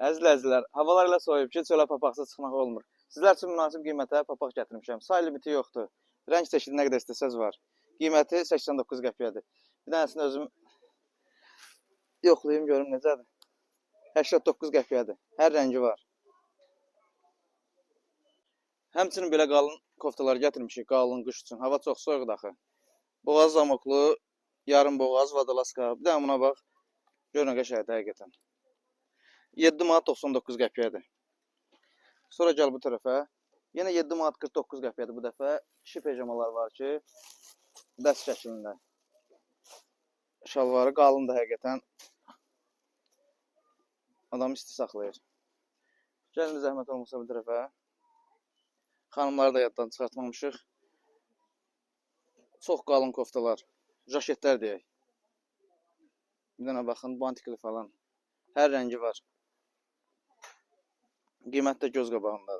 Əzizlər, havalar elə soyub ki, çölə papaqsız çıxmaq olmur. Sizlər üçün münasib qiymətə papaq gətirmişəm. Say limiti yoxdur. Rəng çeşidi nə qədər istəsəz var. Qiyməti 89 qəpiyadır. Bir dənəsini özüm yoxlayayım, görüm necədir. 89 qəpiyadır. Hər rəngi var. Həmçinin belə qalın koftalar gətirmişik, qalın qış üçün. Hava çox soyuqdur axı. Boğaz zamoklu, yarım boğaz, vadalaska. Bir dənə buna bax. Görün qəşəngdir həqiqətən. 7 manat 99 qəpiyadır. Sonra gəl bu tərəfə. Yenə 7 manat 49 qəpiyadır bu dəfə. Kişi pejamalar var ki, dəst şəklində. Şalvarı qalındır həqiqətən. Adam isti saxlayır. Gəlin zəhmət olmasa bu tərəfə. Xanımları da yaddan çıxartmamışıq. Çox qalın koftalar. Jaketlər deyək. Bir dənə baxın, bantikli falan. Hər rəngi var. Qiymət də göz qabağında.